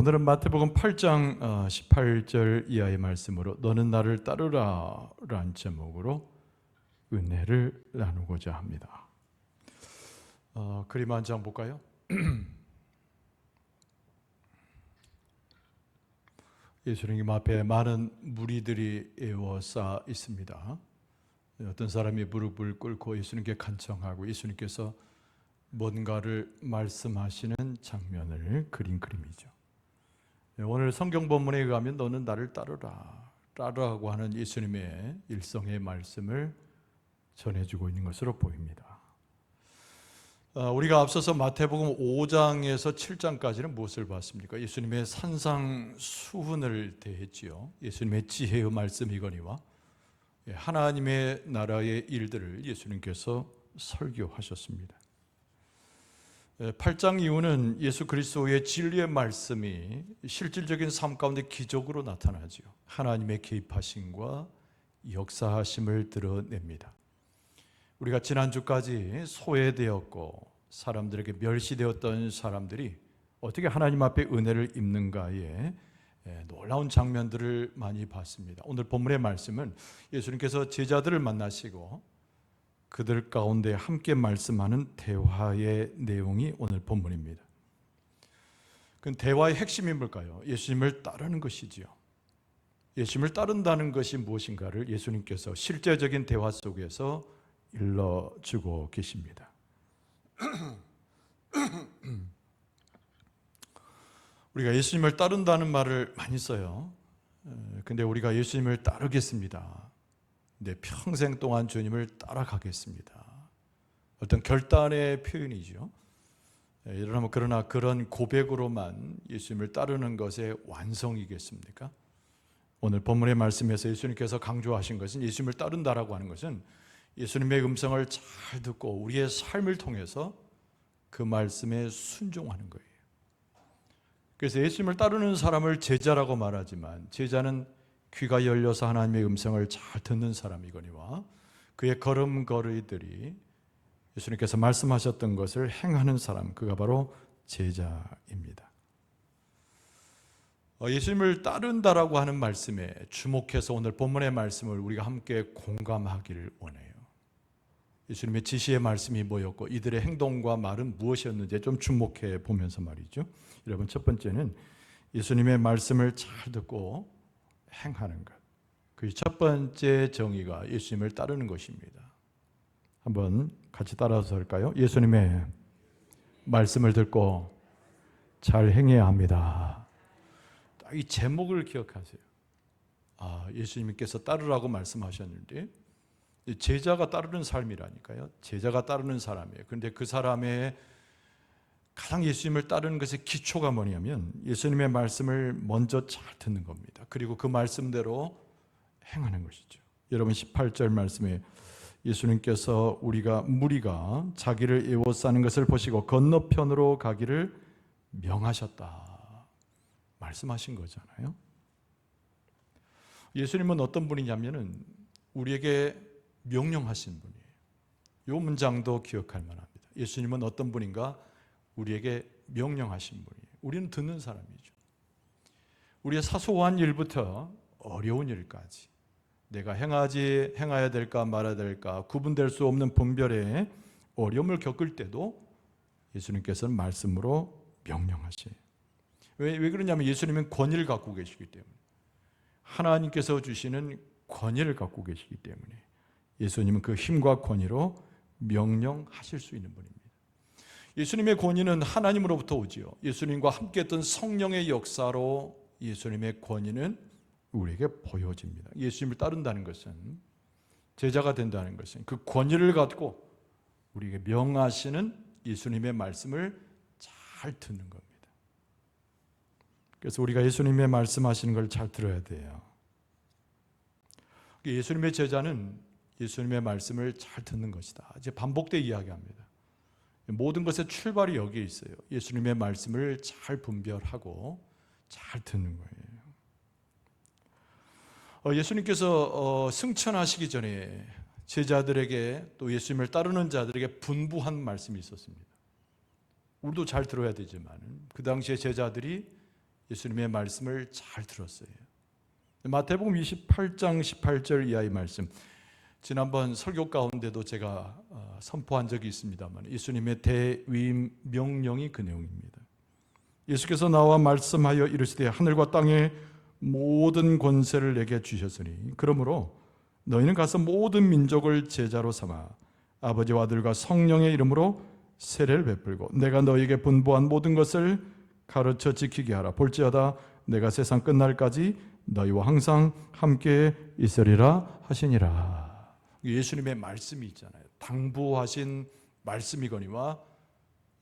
오늘은 마태복음 8장 18절 이하의 말씀으로 너는 나를 따르라 라는 제목으로 은혜를 나누고자 합니다. 그림 한 장 볼까요? 예수님 앞에 많은 무리들이 에워싸 있습니다. 어떤 사람이 무릎을 꿇고 예수님께 간청하고 예수님께서 뭔가를 말씀하시는 장면을 그린 그림이죠. 오늘 성경 본문에 의하면 너는 나를 따르라고 하는 예수님의 일성의 말씀을 전해주고 있는 것으로 보입니다. 우리가 앞서서 마태복음 5장에서 7장까지는 무엇을 봤습니까? 예수님의 산상수훈을 대했지요. 예수님의 지혜의 말씀이거니와 하나님의 나라의 일들을 예수님께서 설교하셨습니다. 8장 이후는 예수 그리스도의 진리의 말씀이 실질적인 삶 가운데 기적으로 나타나지요. 하나님의 개입하심과 역사하심을 드러냅니다. 우리가 지난주까지 소외되었고 사람들에게 멸시되었던 사람들이 어떻게 하나님 앞에 은혜를 입는가에 놀라운 장면들을 많이 봤습니다. 오늘 본문의 말씀은 예수님께서 제자들을 만나시고 그들 가운데 함께 말씀하는 대화의 내용이 오늘 본문입니다. 그 대화의 핵심이 뭘까요? 예수님을 따르는 것이지요. 예수님을 따른다는 것이 무엇인가를 예수님께서 실제적인 대화 속에서 일러주고 계십니다. 우리가 예수님을 따른다는 말을 많이 써요. 근데 우리가 예수님을 따르겠습니다. 내 평생 동안 주님을 따라가겠습니다. 어떤 결단의 표현이죠. 그러나 그런 고백으로만 예수님을 따르는 것의 완성이겠습니까? 오늘 본문의 말씀에서 예수님께서 강조하신 것은 예수님을 따른다라고 하는 것은 예수님의 음성을 잘 듣고 우리의 삶을 통해서 그 말씀에 순종하는 거예요. 그래서 예수님을 따르는 사람을 제자라고 말하지만 제자는 귀가 열려서 하나님의 음성을 잘 듣는 사람이거니와 그의 걸음걸이들이 예수님께서 말씀하셨던 것을 행하는 사람, 그가 바로 제자입니다. 예수님을 따른다라고 하는 말씀에 주목해서 오늘 본문의 말씀을 우리가 함께 공감하기를 원해요. 예수님의 지시의 말씀이 뭐였고 이들의 행동과 말은 무엇이었는지 좀 주목해 보면서 말이죠. 여러분, 첫 번째는 예수님의 말씀을 잘 듣고 행하는 것. 그 첫 번째 정의가 예수님을 따르는 것입니다. 한번 같이 따라서 할까요? 예수님의 말씀을 듣고 잘 행해야 합니다. 이 제목을 기억하세요. 예수님께서 따르라고 말씀하셨는데 제자가 따르는 삶이라니까요. 제자가 따르는 사람이에요. 그런데 그 사람의 가장 예수님을 따르는 것의 기초가 뭐냐면 예수님의 말씀을 먼저 잘 듣는 겁니다. 그리고 그 말씀대로 행하는 것이죠. 여러분 18절 말씀에 예수님께서 무리가 자기를 에워싸는 것을 보시고 건너편으로 가기를 명하셨다 말씀하신 거잖아요. 예수님은 어떤 분이냐면은 우리에게 명령하신 분이에요. 이 문장도 기억할 만합니다. 예수님은 어떤 분인가? 우리에게 명령하신 분이에요. 우리는 듣는 사람이죠. 우리의 사소한 일부터 어려운 일까지 내가 행해야 될까 말아야 될까 구분될 수 없는 분별의 어려움을 겪을 때도 예수님께서는 말씀으로 명령하세요. 왜 그러냐면 예수님은 권위를 갖고 계시기 때문에, 하나님께서 주시는 권위를 갖고 계시기 때문에 예수님은 그 힘과 권위로 명령하실 수 있는 분입니다. 예수님의 권위는 하나님으로부터 오지요. 예수님과 함께했던 성령의 역사로 예수님의 권위는 우리에게 보여집니다. 예수님을 따른다는 것은, 제자가 된다는 것은 그 권위를 갖고 우리에게 명하시는 예수님의 말씀을 잘 듣는 겁니다. 그래서 우리가 예수님의 말씀하시는 걸 잘 들어야 돼요. 예수님의 제자는 예수님의 말씀을 잘 듣는 것이다. 이제 반복되어 이야기합니다. 모든 것의 출발이 여기에 있어요. 예수님의 말씀을 잘 분별하고 잘 듣는 거예요. 예수님께서 승천하시기 전에 제자들에게 또 예수님을 따르는 자들에게 분부한 말씀이 있었습니다. 우리도 잘 들어야 되지만 그 당시에 제자들이 예수님의 말씀을 잘 들었어요. 마태복음 28장 18절 이하의 말씀, 지난번 설교 가운데도 제가 선포한 적이 있습니다만 예수님의 대위임 명령이 그 내용입니다. 예수께서 나와 말씀하여 이르시되 하늘과 땅의 모든 권세를 내게 주셨으니 그러므로 너희는 가서 모든 민족을 제자로 삼아 아버지와 아들과 성령의 이름으로 세례를 베풀고 내가 너희에게 분부한 모든 것을 가르쳐 지키게 하라. 볼지어다 내가 세상 끝날까지 너희와 항상 함께 있으리라 하시니라. 예수님의 말씀이 있잖아요. 당부하신 말씀이거니와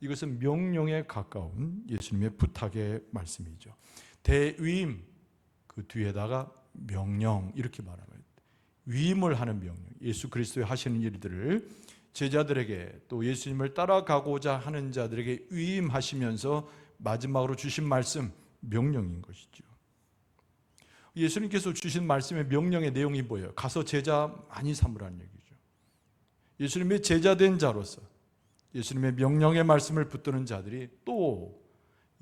이것은 명령에 가까운 예수님의 부탁의 말씀이죠. 대위임, 그 뒤에다가 명령 이렇게 말합니다. 위임을 하는 명령, 예수 그리스도의 하시는 일들을 제자들에게 또 예수님을 따라가고자 하는 자들에게 위임하시면서 마지막으로 주신 말씀, 명령인 것이죠. 예수님께서 주신 말씀의 명령의 내용이 뭐예요? 가서 제자 많이 삼으라는 얘기죠. 예수님의 제자된 자로서 예수님의 명령의 말씀을 붙드는 자들이 또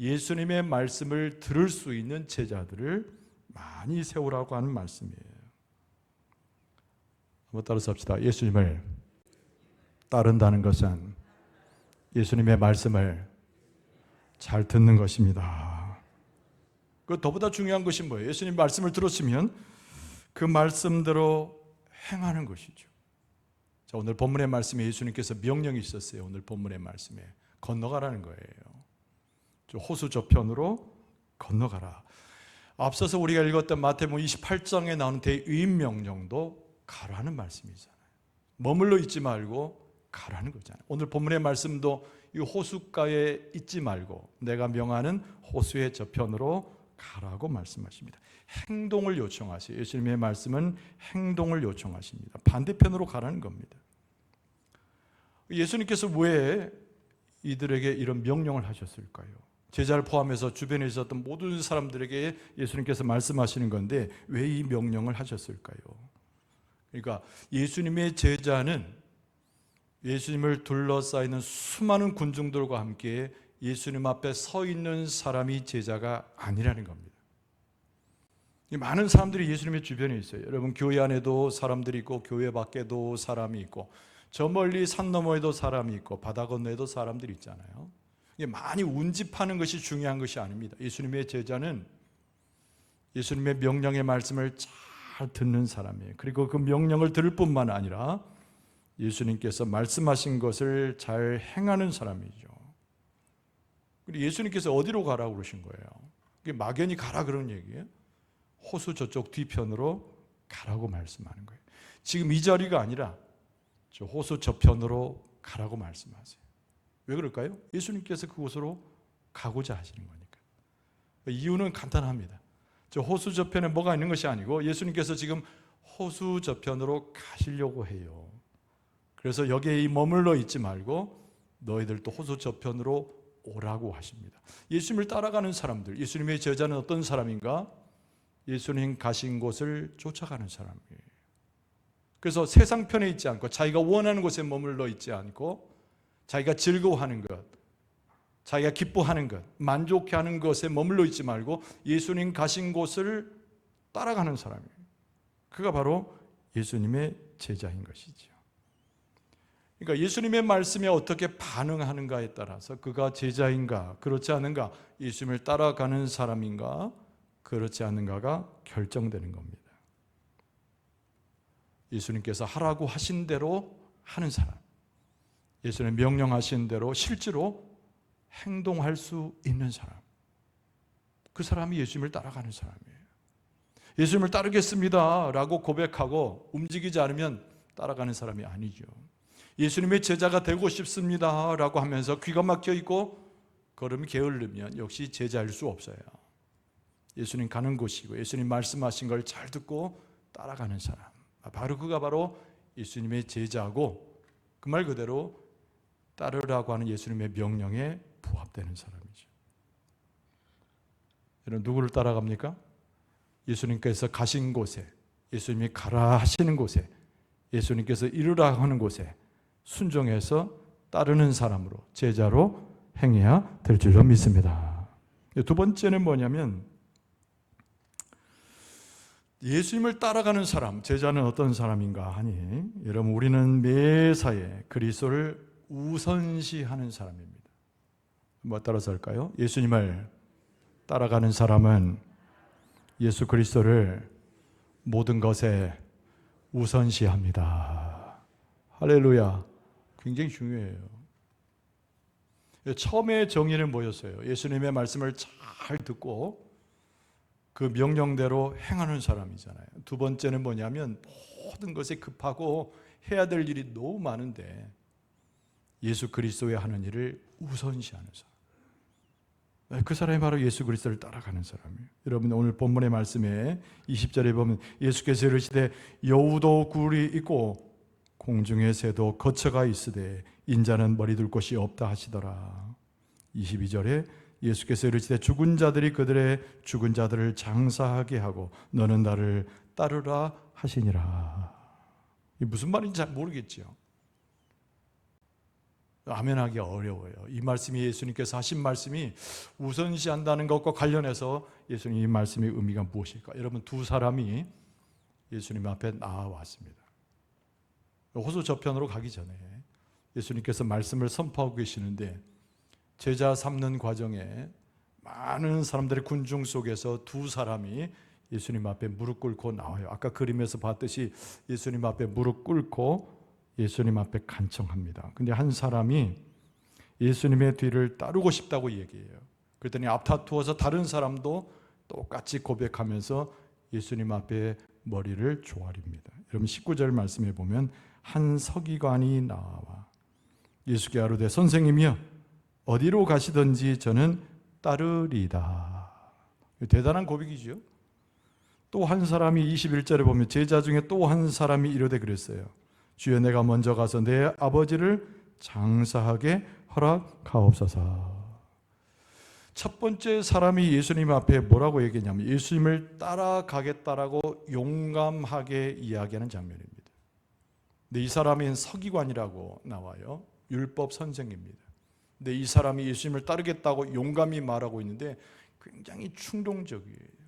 예수님의 말씀을 들을 수 있는 제자들을 많이 세우라고 하는 말씀이에요. 한번 따라서 합시다. 예수님을 따른다는 것은 예수님의 말씀을 잘 듣는 것입니다. 그 더보다 중요한 것이 뭐예요? 예수님 말씀을 들었으면 그 말씀대로 행하는 것이죠. 자, 오늘 본문의 말씀에 예수님께서 명령이 있었어요. 오늘 본문의 말씀에 건너가라는 거예요. 호수 저편으로 건너가라. 앞서서 우리가 읽었던 마태복음 28장에 나오는 대위임 명령도 가라는 말씀이잖아요. 머물러 있지 말고 가라는 거잖아요. 오늘 본문의 말씀도 이 호숫가에 있지 말고 내가 명하는 호수의 저편으로 가라고 말씀하십니다. 행동을 요청하세요. 예수님의 말씀은 행동을 요청하십니다. 반대편으로 가라는 겁니다. 예수님께서 왜 이들에게 이런 명령을 하셨을까요? 제자를 포함해서 주변에 있었던 모든 사람들에게 예수님께서 말씀하시는 건데 왜 이 명령을 하셨을까요? 그러니까 예수님의 제자는 예수님을 둘러싸이는 수많은 군중들과 함께 예수님 앞에 서 있는 사람이 제자가 아니라는 겁니다. 많은 사람들이 예수님의 주변에 있어요. 여러분 교회 안에도 사람들이 있고 교회 밖에도 사람이 있고 저 멀리 산 너머에도 사람이 있고 바다 건너에도 사람들이 있잖아요. 많이 운집하는 것이 중요한 것이 아닙니다. 예수님의 제자는 예수님의 명령의 말씀을 잘 듣는 사람이에요. 그리고 그 명령을 들을 뿐만 아니라 예수님께서 말씀하신 것을 잘 행하는 사람이죠. 그리고 예수님께서 어디로 가라고 그러신 거예요? 그게 막연히 가라 그런 얘기예요. 호수 저쪽 뒤편으로 가라고 말씀하는 거예요. 지금 이 자리가 아니라 저 호수 저편으로 가라고 말씀하세요. 왜 그럴까요? 예수님께서 그곳으로 가고자 하시는 거니까. 이유는 간단합니다. 저 호수 저편에 뭐가 있는 것이 아니고 예수님께서 지금 호수 저편으로 가시려고 해요. 그래서 여기에 머물러 있지 말고 너희들도 호수 저편으로 오라고 하십니다. 예수님을 따라가는 사람들, 예수님의 제자는 어떤 사람인가? 예수님 가신 곳을 쫓아가는 사람이에요. 그래서 세상 편에 있지 않고 자기가 원하는 곳에 머물러 있지 않고 자기가 즐거워하는 것, 자기가 기뻐하는 것, 만족해하는 것에 머물러 있지 말고 예수님 가신 곳을 따라가는 사람이에요. 그가 바로 예수님의 제자인 것이죠. 그러니까 예수님의 말씀에 어떻게 반응하는가에 따라서 그가 제자인가 그렇지 않은가, 예수님을 따라가는 사람인가 그렇지 않은가가 결정되는 겁니다. 예수님께서 하라고 하신 대로 하는 사람, 예수님 명령하신 대로 실제로 행동할 수 있는 사람, 그 사람이 예수님을 따라가는 사람이에요. 예수님을 따르겠습니다 라고 고백하고 움직이지 않으면 따라가는 사람이 아니죠. 예수님의 제자가 되고 싶습니다 라고 하면서 귀가 막혀 있고 걸음이 게을르면 역시 제자일 수 없어요. 예수님 가는 곳이고 예수님 말씀하신 걸 잘 듣고 따라가는 사람, 바로 그가 바로 예수님의 제자고 그 말 그대로 따르라고 하는 예수님의 명령에 부합되는 사람이죠. 여러분 누구를 따라갑니까? 예수님께서 가신 곳에, 예수님이 가라 하시는 곳에, 예수님께서 이루라 하는 곳에 순종해서 따르는 사람으로, 제자로 행해야 될 줄로 믿습니다. 두 번째는 뭐냐면 예수님을 따라가는 사람, 제자는 어떤 사람인가 하니 여러분 우리는 매사에 그리스도를 우선시하는 사람입니다. 뭐 따라서 할까요? 예수님을 따라가는 사람은 예수 그리스도를 모든 것에 우선시합니다. 할렐루야. 굉장히 중요해요. 처음에 정의는 뭐였어요? 예수님의 말씀을 잘 듣고 그 명령대로 행하는 사람이잖아요. 두 번째는 뭐냐면 모든 것에 급하고 해야 될 일이 너무 많은데 예수 그리스도의 하는 일을 우선시하는 사람. 그 사람이 바로 예수 그리스도를 따라가는 사람이에요. 여러분 오늘 본문의 말씀에 20절에 보면 예수께서 이르시되 여우도 굴이 있고 공중의 새도 거처가 있으되 인자는 머리 둘 곳이 없다 하시더라. 22절에 예수께서 이르시되 죽은 자들이 그들의 죽은 자들을 장사하게 하고 너는 나를 따르라 하시니라. 이게 무슨 말인지 잘 모르겠죠. 아멘하기 어려워요. 이 말씀이 예수님께서 하신 말씀이 우선시한다는 것과 관련해서 예수님 이 말씀의 의미가 무엇일까? 여러분 두 사람이 예수님 앞에 나와왔습니다. 호수 저편으로 가기 전에 예수님께서 말씀을 선포하고 계시는데 제자 삼는 과정에 많은 사람들의 군중 속에서 두 사람이 예수님 앞에 무릎 꿇고 나와요. 아까 그림에서 봤듯이 예수님 앞에 무릎 꿇고 예수님 앞에 간청합니다. 근데 한 사람이 예수님의 뒤를 따르고 싶다고 얘기해요. 그랬더니 앞다투어서 다른 사람도 똑같이 고백하면서 예수님 앞에 머리를 조아립니다. 여러분 19절 말씀해 보면 한 서기관이 나와 예수께 아뢰되 선생님이여 어디로 가시든지 저는 따르리다. 대단한 고백이죠. 또 한 사람이 21절에 보면 제자 중에 또 한 사람이 이르되 그랬어요. 주여 내가 먼저 가서 내 아버지를 장사하게 허락하옵소서. 첫 번째 사람이 예수님 앞에 뭐라고 얘기했냐면 예수님을 따라가겠다라고 용감하게 이야기하는 장면입니다. 근데 이 사람은 서기관이라고 나와요. 율법 선생입니다. 근데 이 사람이 예수님을 따르겠다고 용감히 말하고 있는데 굉장히 충동적이에요.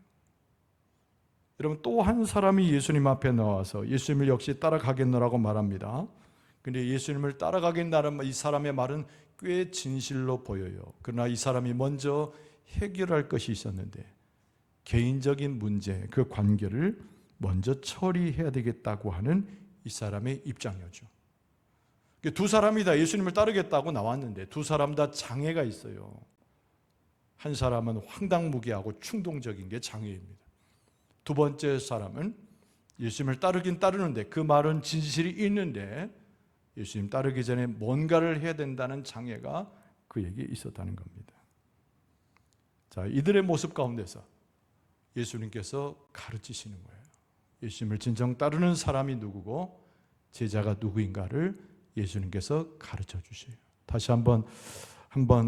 여러분 또 한 사람이 예수님 앞에 나와서 예수님을 역시 따라가겠노라고 말합니다. 근데 예수님을 따라가겠다는 이 사람의 말은 꽤 진실로 보여요. 그러나 이 사람이 먼저 해결할 것이 있었는데 개인적인 문제, 그 관계를 먼저 처리해야 되겠다고 하는 이 사람의 입장이었죠. 두 사람이 다 예수님을 따르겠다고 나왔는데 두 사람 다 장애가 있어요. 한 사람은 황당무계하고 충동적인 게 장애입니다. 두 번째 사람은 예수님을 따르긴 따르는데 그 말은 진실이 있는데 예수님 따르기 전에 뭔가를 해야 된다는 장애가 그에게 있었다는 겁니다. 자, 이들의 모습 가운데서 예수님께서 가르치시는 거예요. 예수님을 진정 따르는 사람이 누구고 제자가 누구인가를 예수님께서 가르쳐 주세요. 다시 한번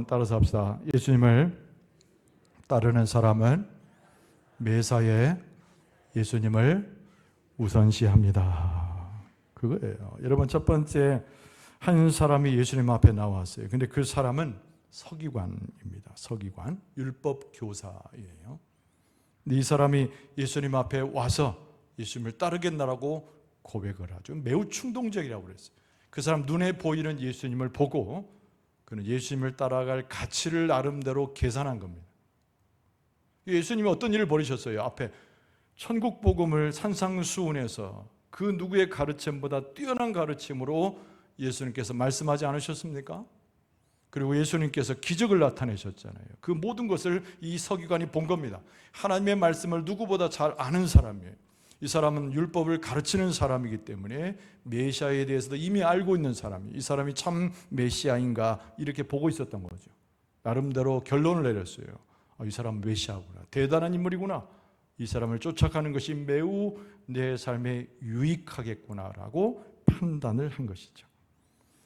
따라서 합시다. 예수님을 따르는 사람은 매사에 예수님을 우선시합니다. 그거예요. 여러분 첫 번째 한 사람이 예수님 앞에 나왔어요. 근데 그 사람은 서기관입니다. 서기관, 율법 교사예요. 근데 이 사람이 예수님 앞에 와서 예수님을 따르겠나라고 고백을 하죠. 매우 충동적이라고 그랬어요. 그 사람 눈에 보이는 예수님을 보고 그는 예수님을 따라갈 가치를 나름대로 계산한 겁니다. 예수님이 어떤 일을 벌이셨어요? 앞에 천국 복음을 산상수훈에서 그 누구의 가르침보다 뛰어난 가르침으로 예수님께서 말씀하지 않으셨습니까? 그리고 예수님께서 기적을 나타내셨잖아요. 그 모든 것을 이 서기관이 본 겁니다. 하나님의 말씀을 누구보다 잘 아는 사람이에요. 이 사람은 율법을 가르치는 사람이기 때문에 메시아에 대해서도 이미 알고 있는 사람이에요. 이 사람이 참 메시아인가 이렇게 보고 있었던 거죠. 나름대로 결론을 내렸어요. 이 사람은 메시아구나. 대단한 인물이구나. 이 사람을 쫓아가는 것이 매우 내 삶에 유익하겠구나라고 판단을 한 것이죠.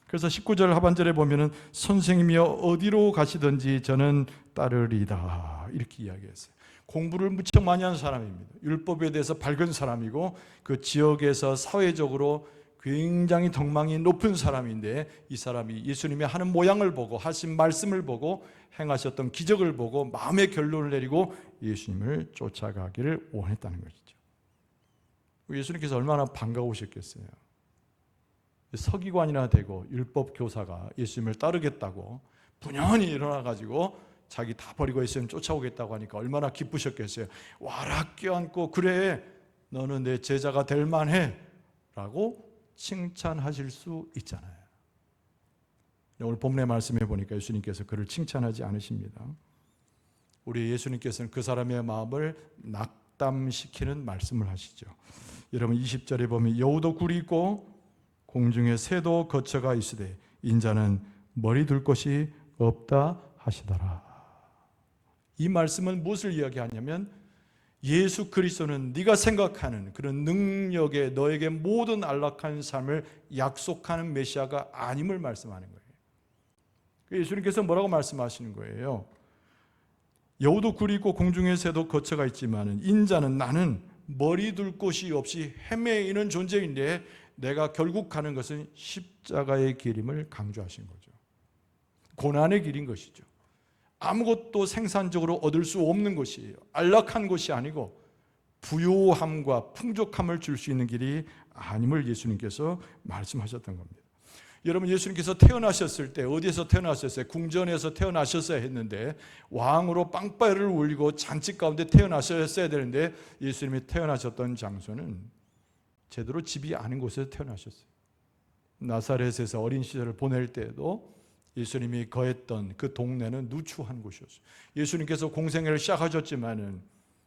그래서 19절 하반절에 보면은 선생님이여 어디로 가시든지 저는 따르리다 이렇게 이야기했어요. 공부를 무척 많이 한 사람입니다. 율법에 대해서 밝은 사람이고 그 지역에서 사회적으로 굉장히 덕망이 높은 사람인데 이 사람이 예수님이 하는 모양을 보고 하신 말씀을 보고 행하셨던 기적을 보고 마음의 결론을 내리고 예수님을 쫓아가기를 원했다는 것이죠. 예수님께서 얼마나 반가우셨겠어요. 서기관이나 되고 율법 교사가 예수님을 따르겠다고 분연히 일어나가지고 자기 다 버리고 예수님 쫓아오겠다고 하니까 얼마나 기쁘셨겠어요. 와라 껴안고 그래 너는 내 제자가 될 만해 라고 칭찬하실 수 있잖아요. 오늘 본문의 말씀에 보니까 예수님께서 그를 칭찬하지 않으십니다. 우리 예수님께서는 그 사람의 마음을 낙담시키는 말씀을 하시죠. 여러분 20절에 보면 여우도 굴이 있고 공중에 새도 거처가 있으되 인자는 머리 둘 곳이 없다 하시더라. 이 말씀은 무엇을 이야기하냐면 예수 그리스도는 네가 생각하는 그런 능력에 너에게 모든 안락한 삶을 약속하는 메시아가 아님을 말씀하는 거예요. 예수님께서 뭐라고 말씀하시는 거예요? 여우도 굴이 있고 공중의 새도 거처가 있지만 인자는 나는 머리 둘 곳이 없이 헤매이는 존재인데 내가 결국 가는 것은 십자가의 길임을 강조하신 거죠. 고난의 길인 것이죠. 아무것도 생산적으로 얻을 수 없는 것이에요. 안락한 것이 아니고 부요함과 풍족함을 줄 수 있는 길이 아님을 예수님께서 말씀하셨던 겁니다. 여러분 예수님께서 태어나셨을 때 어디에서 태어나셨어요? 궁전에서 태어나셨어야 했는데 왕으로 빵빠레를 울리고 잔치 가운데 태어나셨어야 되는데 예수님이 태어나셨던 장소는 제대로 집이 아닌 곳에서 태어나셨어요. 나사렛에서 어린 시절을 보낼 때에도 예수님이 거했던 그 동네는 누추한 곳이었어요. 예수님께서 공생애를 시작하셨지만은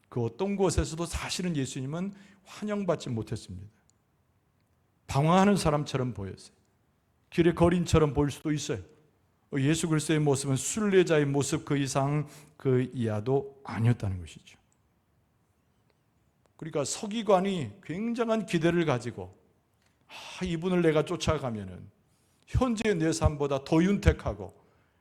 그 어떤 곳에서도 사실은 예수님은 환영받지 못했습니다. 방황하는 사람처럼 보였어요. 길의 거린처럼 보일 수도 있어요. 예수 그리스도의 모습은 순례자의 모습 그 이상 그 이하도 아니었다는 것이죠. 그러니까 서기관이 굉장한 기대를 가지고 이분을 내가 쫓아가면은 현재의 내 삶보다 더 윤택하고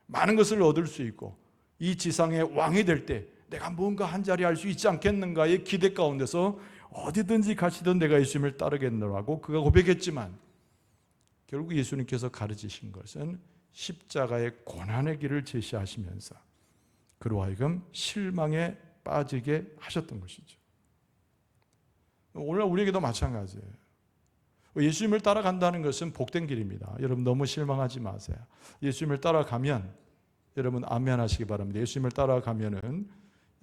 많은 것을 얻을 수 있고 이 지상의 왕이 될 때 내가 뭔가 한 자리 할 수 있지 않겠는가의 기대 가운데서 어디든지 가시던 내가 예수님을 따르겠노라고 그가 고백했지만 결국 예수님께서 가르치신 것은 십자가의 고난의 길을 제시하시면서 그로 하여금 실망에 빠지게 하셨던 것이죠. 오늘 우리에게도 마찬가지예요. 예수님을 따라간다는 것은 복된 길입니다. 여러분 너무 실망하지 마세요. 예수님을 따라가면 여러분 아멘 하시기 바랍니다. 예수님을 따라가면은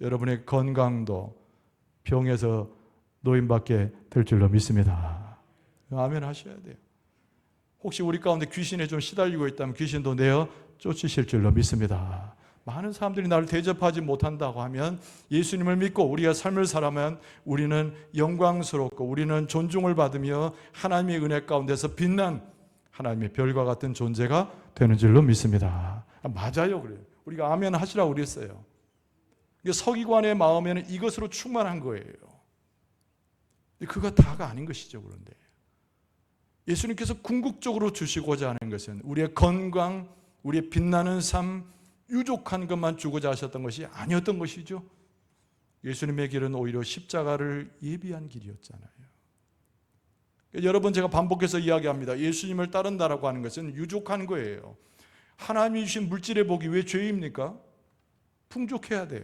여러분의 건강도 병에서 노인받게 될 줄로 믿습니다. 아멘 하셔야 돼요. 혹시 우리 가운데 귀신에 좀 시달리고 있다면 귀신도 내어 쫓으실 줄로 믿습니다. 많은 사람들이 나를 대접하지 못한다고 하면 예수님을 믿고 우리가 삶을 살아면 우리는 영광스럽고 우리는 존중을 받으며 하나님의 은혜 가운데서 빛난 하나님의 별과 같은 존재가 되는 줄로 믿습니다. 맞아요. 그래요. 우리가 아멘 하시라고 그랬어요. 서기관의 마음에는 이것으로 충만한 거예요. 그가 다가 아닌 것이죠. 그런데 예수님께서 궁극적으로 주시고자 하는 것은 우리의 건강, 우리의 빛나는 삶, 유족한 것만 주고자 하셨던 것이 아니었던 것이죠. 예수님의 길은 오히려 십자가를 예비한 길이었잖아요. 여러 번 제가 반복해서 이야기합니다. 예수님을 따른다라고 하는 것은 유족한 거예요. 하나님이 주신 물질의 복이 왜 죄입니까? 풍족해야 돼요.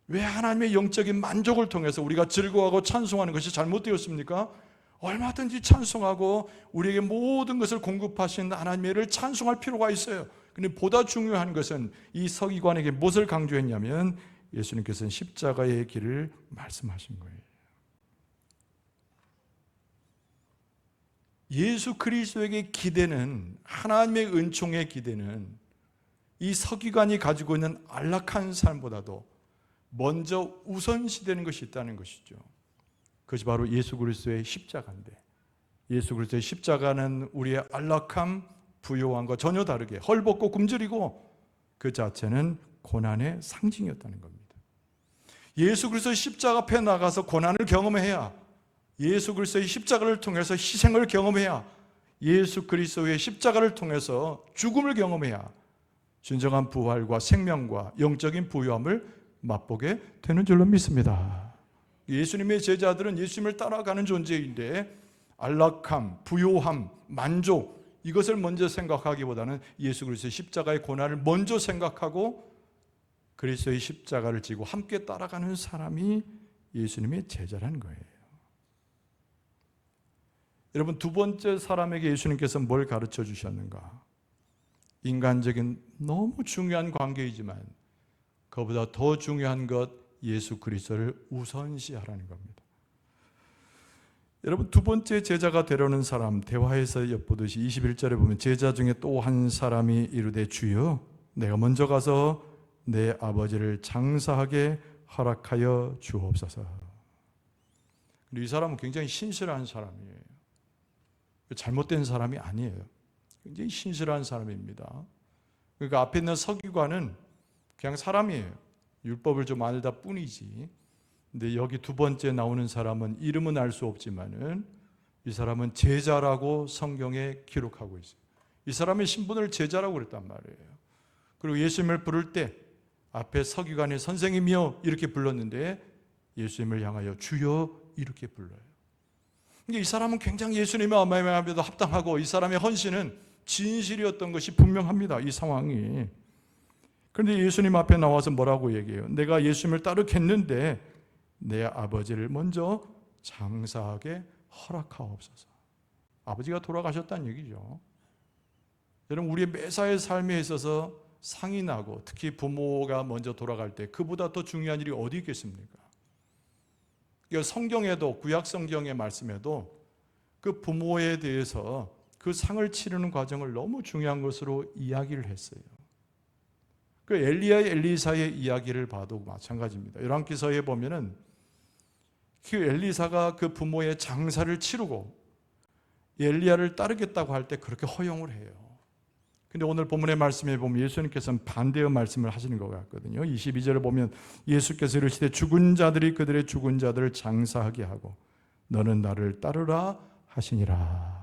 왜 하나님의 영적인 만족을 통해서 우리가 즐거워하고 찬송하는 것이 잘못되었습니까? 얼마든지 찬송하고 우리에게 모든 것을 공급하신 하나님의 를 찬송할 필요가 있어요. 근데 보다 중요한 것은 이 서기관에게 무엇을 강조했냐면 예수님께서는 십자가의 길을 말씀하신 거예요. 예수 그리스도에게 기대는 하나님의 은총의 기대는 이 서기관이 가지고 있는 안락한 삶보다도 먼저 우선시되는 것이 있다는 것이죠. 그것이 바로 예수 그리스도의 십자가인데 예수 그리스도의 십자가는 우리의 안락함, 부요함과 전혀 다르게 헐벗고 굶주리고 그 자체는 고난의 상징이었다는 겁니다. 예수 그리스도의 십자가 앞에 나가서 고난을 경험해야 예수 그리스도의 십자가를 통해서 희생을 경험해야 예수 그리스도의 십자가를 통해서 죽음을 경험해야 진정한 부활과 생명과 영적인 부요함을 맛보게 되는 줄로 믿습니다. 예수님의 제자들은 예수님을 따라가는 존재인데 안락함, 부요함, 만족 이것을 먼저 생각하기보다는 예수 그리스도의 십자가의 고난을 먼저 생각하고 그리스도의 십자가를 지고 함께 따라가는 사람이 예수님의 제자라는 거예요. 여러분, 두 번째 사람에게 예수님께서 뭘 가르쳐 주셨는가? 인간적인 너무 중요한 관계이지만 그보다 더 중요한 것 예수 그리스도를 우선시하라는 겁니다. 여러분, 두 번째 제자가 되려는 사람, 대화에서 엿보듯이 21절에 보면 제자 중에 또 한 사람이 이르되 주여 내가 먼저 가서 내 아버지를 장사하게 허락하여 주옵소서. 이 사람은 굉장히 신실한 사람이에요. 잘못된 사람이 아니에요. 굉장히 신실한 사람입니다. 그러니까 앞에 있는 서기관은 그냥 사람이에요. 율법을 좀 알다 뿐이지. 근데 여기 두 번째 나오는 사람은 이름은 알 수 없지만은 이 사람은 제자라고 성경에 기록하고 있어요. 이 사람의 신분을 제자라고 그랬단 말이에요. 그리고 예수님을 부를 때 앞에 서기관이 선생님이여 이렇게 불렀는데 예수님을 향하여 주여 이렇게 불러요. 이 사람은 굉장히 예수님의 마음에도 합당하고 이 사람의 헌신은 진실이었던 것이 분명합니다. 이 상황이. 그런데 예수님 앞에 나와서 뭐라고 얘기해요? 내가 예수님을 따르겠는데 내 아버지를 먼저 장사하게 허락하옵소서. 아버지가 돌아가셨다는 얘기죠. 여러분, 우리의 매사의 삶에 있어서 상이 나고 특히 부모가 먼저 돌아갈 때 그보다 더 중요한 일이 어디 있겠습니까? 성경에도 구약 성경의 말씀에도 그 부모에 대해서 그 상을 치르는 과정을 너무 중요한 것으로 이야기를 했어요. 그 엘리야의 엘리사의 이야기를 봐도 마찬가지입니다. 열왕기서에 보면은 그 엘리사가 그 부모의 장사를 치르고 엘리야를 따르겠다고 할 때 그렇게 허용을 해요. 근데 오늘 본문의 말씀에 보면 예수님께서는 반대의 말씀을 하시는 것 같거든요. 22절을 보면 예수께서 이르시되 죽은 자들이 그들의 죽은 자들을 장사하게 하고 너는 나를 따르라 하시니라.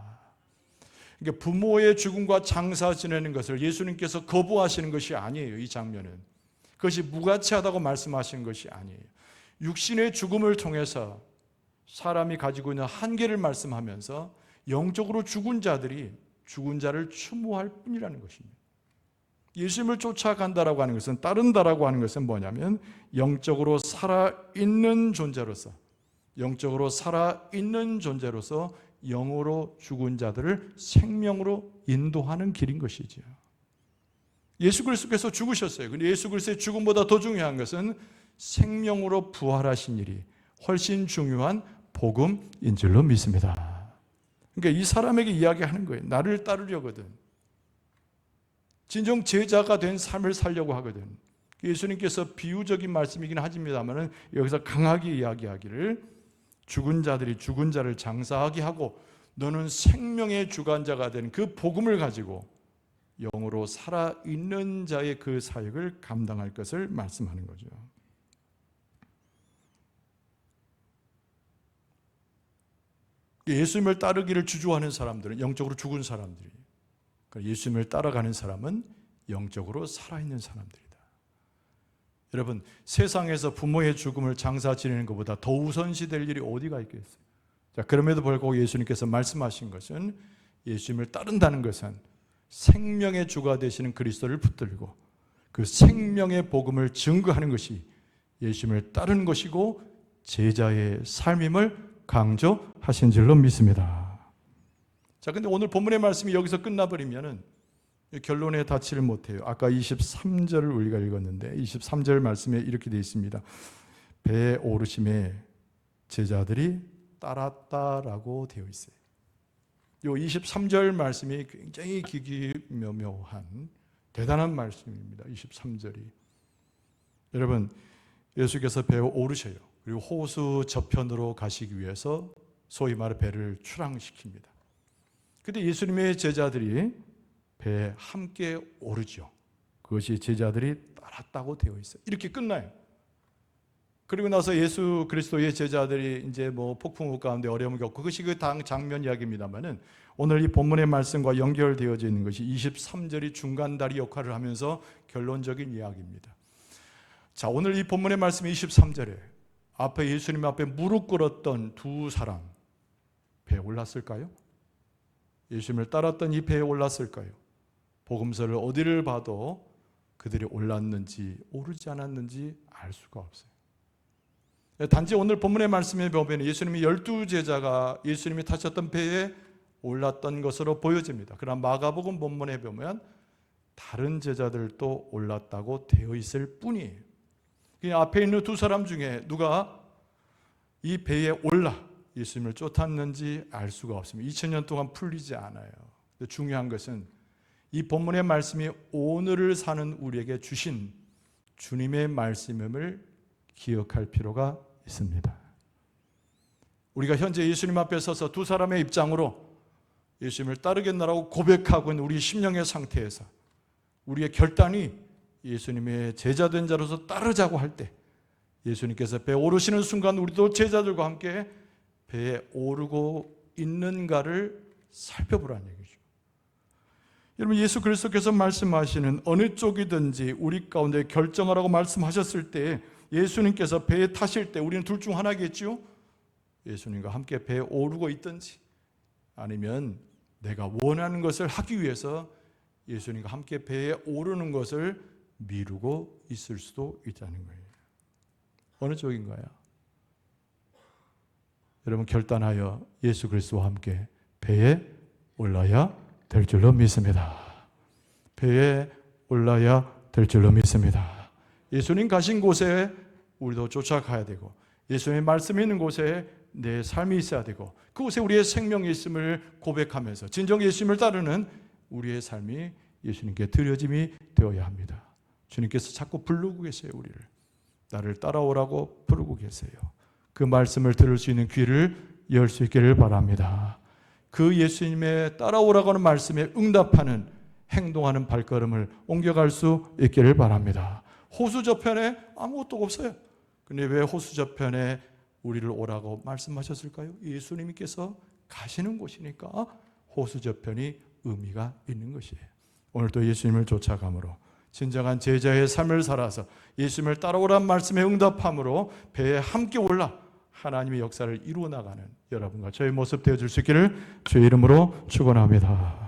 그러니까 부모의 죽음과 장사 지내는 것을 예수님께서 거부하시는 것이 아니에요. 이 장면은. 그것이 무가치하다고 말씀하시는 것이 아니에요. 육신의 죽음을 통해서 사람이 가지고 있는 한계를 말씀하면서 영적으로 죽은 자들이 죽은 자를 추모할 뿐이라는 것입니다. 예수님을 쫓아간다라고 하는 것은, 따른다라고 하는 것은 뭐냐면 영적으로 살아있는 존재로서, 영적으로 살아있는 존재로서 영으로 죽은 자들을 생명으로 인도하는 길인 것이죠. 예수 그리스도께서 죽으셨어요. 그런데 예수 그리스도의 죽음보다 더 중요한 것은 생명으로 부활하신 일이 훨씬 중요한 복음인 줄로 믿습니다. 그러니까 이 사람에게 이야기하는 거예요. 나를 따르려거든. 진정 제자가 된 삶을 살려고 하거든. 예수님께서 비유적인 말씀이긴 하지만 여기서 강하게 이야기하기를 죽은 자들이 죽은 자를 장사하게 하고 너는 생명의 주관자가 된 그 복음을 가지고 영으로 살아있는 자의 그 사역을 감당할 것을 말씀하는 거죠. 예수님을 따르기를 주저하는 사람들은 영적으로 죽은 사람들이에요. 그러니까 예수님을 따라가는 사람은 영적으로 살아있는 사람들이다. 여러분, 세상에서 부모의 죽음을 장사 지내는 것보다 더 우선시될 일이 어디가 있겠어요? 자, 그럼에도 불구하고 예수님께서 말씀하신 것은 예수님을 따른다는 것은 생명의 주가 되시는 그리스도를 붙들고 그 생명의 복음을 증거하는 것이 예수님을 따르는 것이고 제자의 삶임을 강조하신 줄로 믿습니다. 자, 근데 오늘 본문의 말씀이 여기서 끝나버리면은 결론에 닿지를 못해요. 아까 23절을 우리가 읽었는데 23절 말씀에 이렇게 되어 있습니다. 배에 오르심에 제자들이 따랐다라고 되어 있어요. 이 23절 말씀이 굉장히 기기묘묘한 대단한 말씀입니다. 23절이. 여러분, 예수께서 배에 오르셔요. 그리고 호수 저편으로 가시기 위해서 소위 말해 배를 출항시킵니다. 그때 예수님의 제자들이 배에 함께 오르죠. 그것이 제자들이 따랐다고 되어 있어요. 이렇게 끝나요. 그리고 나서 예수 그리스도의 제자들이 이제 폭풍우 가운데 어려움을 겪고 그것이 그 당 장면 이야기입니다만은 오늘 이 본문의 말씀과 연결되어져 있는 것이 23절이 중간다리 역할을 하면서 결론적인 이야기입니다. 자, 오늘 이 본문의 말씀이 23절에 앞에 예수님 앞에 무릎 꿇었던 두 사람, 배에 올랐을까요? 예수님을 따랐던 이 배에 올랐을까요? 복음서를 어디를 봐도 그들이 올랐는지 오르지 않았는지 알 수가 없어요. 단지 오늘 본문의 말씀에 보면 예수님이 12제자가 예수님이 타셨던 배에 올랐던 것으로 보여집니다. 그러나 마가복음 본문에 보면 다른 제자들도 올랐다고 되어 있을 뿐이에요. 그냥 앞에 있는 두 사람 중에 누가 이 배에 올라 예수님을 쫓았는지 알 수가 없습니다. 2000년 동안 풀리지 않아요. 중요한 것은 이 본문의 말씀이 오늘을 사는 우리에게 주신 주님의 말씀임을 기억할 필요가 있습니다. 우리가 현재 예수님 앞에 서서 두 사람의 입장으로 예수님을 따르겠나라고 고백하고 있는 우리 심령의 상태에서 우리의 결단이 예수님의 제자된 자로서 따르자고 할 때 예수님께서 배에 오르시는 순간 우리도 제자들과 함께 배에 오르고 있는가를 살펴보라는 얘기죠. 여러분, 예수 그리스도께서 말씀하시는 어느 쪽이든지 우리 가운데 결정하라고 말씀하셨을 때 예수님께서 배에 타실 때 우리는 둘 중 하나겠죠. 예수님과 함께 배에 오르고 있든지 아니면 내가 원하는 것을 하기 위해서 예수님과 함께 배에 오르는 것을 미루고 있을 수도 있다는 거예요. 어느 쪽인가요? 여러분, 결단하여 예수 그리스도와 함께 배에 올라야 될 줄로 믿습니다. 배에 올라야 될 줄로 믿습니다. 예수님 가신 곳에 우리도 쫓아가야 되고 예수님의 말씀이 있는 곳에 내 삶이 있어야 되고 그곳에 우리의 생명이 있음을 고백하면서 진정 예수님을 따르는 우리의 삶이 예수님께 드려짐이 되어야 합니다. 주님께서 자꾸 부르고 계세요. 우리를 나를 따라오라고 부르고 계세요. 그 말씀을 들을 수 있는 귀를 열 수 있기를 바랍니다. 그 예수님의 따라오라고 하는 말씀에 응답하는 행동하는 발걸음을 옮겨갈 수 있기를 바랍니다. 호수 저편에 아무것도 없어요. 근데 왜 호수 저편에 우리를 오라고 말씀하셨을까요? 예수님께서 가시는 곳이니까 호수 저편이 의미가 있는 것이에요. 오늘도 예수님을 쫓아감으로 진정한 제자의 삶을 살아서 예수님을 따라오라는 말씀에 응답함으로 배에 함께 올라 하나님의 역사를 이루어 나가는 여러분과 저의 모습 되어줄 수 있기를 주의 이름으로 축원합니다.